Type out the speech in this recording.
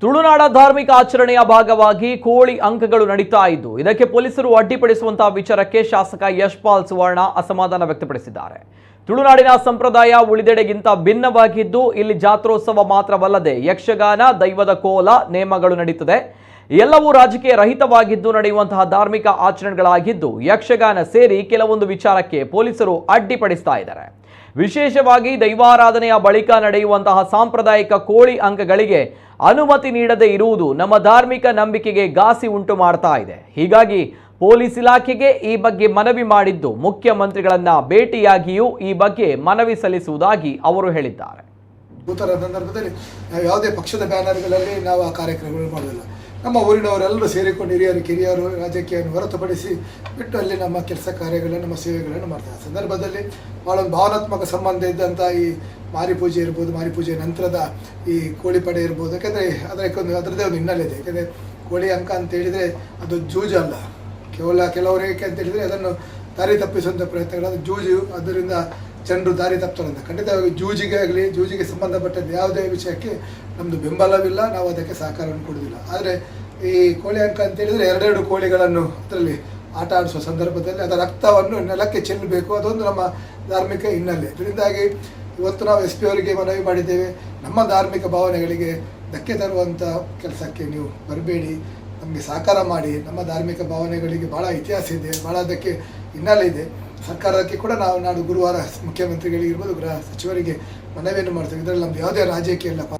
ತುಳುನಾಡ ಧಾರ್ಮಿಕ ಆಚರಣೆಯ ಭಾಗವಾಗಿ ಕೋಳಿ ಅಂಕಗಳು ನಡೀತಾ ಇದ್ದು ಇದಕ್ಕೆ ಪೊಲೀಸರು ಅಡ್ಡಿಪಡಿಸುವಂತಹ ವಿಚಾರಕ್ಕೆ ಶಾಸಕ ಯಶ್ಪಾಲ್ ಸುವರ್ಣ ಅಸಮಾಧಾನ ವ್ಯಕ್ತಪಡಿಸಿದ್ದಾರೆ. ತುಳುನಾಡಿನ ಸಂಪ್ರದಾಯ ಉಳಿದೆಡೆಗಿಂತ ಭಿನ್ನವಾಗಿದ್ದು ಇಲ್ಲಿ ಜಾತ್ರೋತ್ಸವ ಮಾತ್ರವಲ್ಲದೆ ಯಕ್ಷಗಾನ, ದೈವದ ಕೋಲ, ನೇಮಗಳು ನಡೀತದೆ. ಎಲ್ಲವೂ ರಾಜಕೀಯ ರಹಿತವಾಗಿದ್ದು ನಡೆಯುವಂತಹ ಧಾರ್ಮಿಕ ಆಚರಣೆಗಳಾಗಿದ್ದು ಯಕ್ಷಗಾನ ಸೇರಿ ಕೆಲವೊಂದು ವಿಚಾರಕ್ಕೆ ಪೊಲೀಸರು ಅಡ್ಡಿಪಡಿಸ್ತಾ ಇದ್ದಾರೆ. ವಿಶೇಷವಾಗಿ ದೈವಾರಾಧನೆಯ ಬಳಿಕ ನಡೆಯುವಂತಹ ಸಾಂಪ್ರದಾಯಿಕ ಕೋಳಿ ಅಂಕಗಳಿಗೆ ಅನುಮತಿ ನೀಡದೇ ಇರುವುದು ನಮ್ಮ ಧಾರ್ಮಿಕ ನಂಬಿಕೆಗೆ ಘಾಸಿ ಉಂಟು ಮಾಡ್ತಾ ಇದೆ. ಹೀಗಾಗಿ ಪೊಲೀಸ್ ಇಲಾಖೆಗೆ ಈ ಬಗ್ಗೆ ಮನವಿ ಮಾಡಿದ್ದು ಮುಖ್ಯಮಂತ್ರಿಗಳನ್ನ ಭೇಟಿಯಾಗಿಯೂ ಈ ಬಗ್ಗೆ ಮನವಿ ಸಲ್ಲಿಸುವುದಾಗಿ ಅವರು ಹೇಳಿದ್ದಾರೆ. ಸಂದರ್ಭದಲ್ಲಿ ಯಾವುದೇ ಪಕ್ಷದ ಬ್ಯಾನರ್ಗಳಲ್ಲಿ ನಾವು ಆ ಕಾರ್ಯಕ್ರಮಗಳು ಮಾಡೋದಿಲ್ಲ. ನಮ್ಮ ಊರಿನವರೆಲ್ಲರೂ ಸೇರಿಕೊಂಡು ಹಿರಿಯರು ಕಿರಿಯರು ರಾಜಕೀಯವನ್ನು ಹೊರತುಪಡಿಸಿ ಬಿಟ್ಟು ಅಲ್ಲಿ ನಮ್ಮ ಕೆಲಸ ಕಾರ್ಯಗಳನ್ನು ನಮ್ಮ ಸೇವೆಗಳನ್ನು ಮಾಡ್ತಾರೆ. ಸಂದರ್ಭದಲ್ಲಿ ಭಾಳ ಭಾವನಾತ್ಮಕ ಸಂಬಂಧ ಇದ್ದಂಥ ಈ ಮಾರಿ ಪೂಜೆ ಇರ್ಬೋದು, ಮಾರಿ ಪೂಜೆ ನಂತರದ ಈ ಕೋಳಿ ಪಡೆ ಇರ್ಬೋದು. ಯಾಕೆಂದರೆ ಅದರದ್ದೇ ಒಂದು ಹಿನ್ನೆಲೆ ಇದೆ. ಯಾಕೆಂದರೆ ಕೋಳಿ ಅಂಕ ಅಂತ ಹೇಳಿದರೆ ಅದು ಜೂಜು ಅಲ್ಲ, ಕೆಲವರಿಗೆ ಅಂತ ಹೇಳಿದರೆ ಅದನ್ನು ದಾರಿ ತಪ್ಪಿಸುವಂಥ ಪ್ರಯತ್ನಗಳು, ಅದು ಜೂಜು. ಅದರಿಂದ ಜನರು ದಾರಿ ತಪ್ತಾರಂತ. ಖಂಡಿತವಾಗಿ ಜೂಜಿಗೆ ಆಗಲಿ, ಜೂಜಿಗೆ ಸಂಬಂಧಪಟ್ಟಂತೆ ಯಾವುದೇ ವಿಷಯಕ್ಕೆ ನಮ್ಮದು ಬೆಂಬಲವಿಲ್ಲ, ನಾವು ಅದಕ್ಕೆ ಸಹಕಾರವನ್ನು ಕೊಡೋದಿಲ್ಲ. ಆದರೆ ಈ ಕೋಳಿ ಅಂಕ ಅಂತ ಹೇಳಿದರೆ ಎರಡೆರಡು ಕೋಳಿಗಳನ್ನು ಅದರಲ್ಲಿ ಆಟ ಆಡಿಸುವ ಸಂದರ್ಭದಲ್ಲಿ ಅದರ ರಕ್ತವನ್ನು ನೆಲಕ್ಕೆ ಚೆಲ್ಲಬೇಕು, ಅದೊಂದು ನಮ್ಮ ಧಾರ್ಮಿಕ ಹಿನ್ನೆಲೆ. ಇದರಿಂದಾಗಿ ಇವತ್ತು ನಾವು SP ಅವರಿಗೆ ಮನವಿ ಮಾಡಿದ್ದೇವೆ, ನಮ್ಮ ಧಾರ್ಮಿಕ ಭಾವನೆಗಳಿಗೆ ಧಕ್ಕೆ ತರುವಂಥ ಕೆಲಸಕ್ಕೆ ನೀವು ಬರಬೇಡಿ, ನಮಗೆ ಸಹಕಾರ ಮಾಡಿ. ನಮ್ಮ ಧಾರ್ಮಿಕ ಭಾವನೆಗಳಿಗೆ ಭಾಳ ಇತಿಹಾಸ ಇದೆ, ಭಾಳ ಅದಕ್ಕೆ ಹಿನ್ನೆಲೆ ಇದೆ. ಸರ್ಕಾರಕ್ಕೆ ಕೂಡ ನಾವು ನಾಡು ಗುರುವಾರ ಮುಖ್ಯಮಂತ್ರಿಗಳಿಗಿರ್ಬೋದು, ಗೃಹ ಸಚಿವರಿಗೆ ಮನವಿಯನ್ನು ಮಾಡ್ತೇವೆ. ಇದರಲ್ಲಿ ನಮ್ಮದು ಯಾವುದೇ ರಾಜಕೀಯ ಇಲ್ಲ.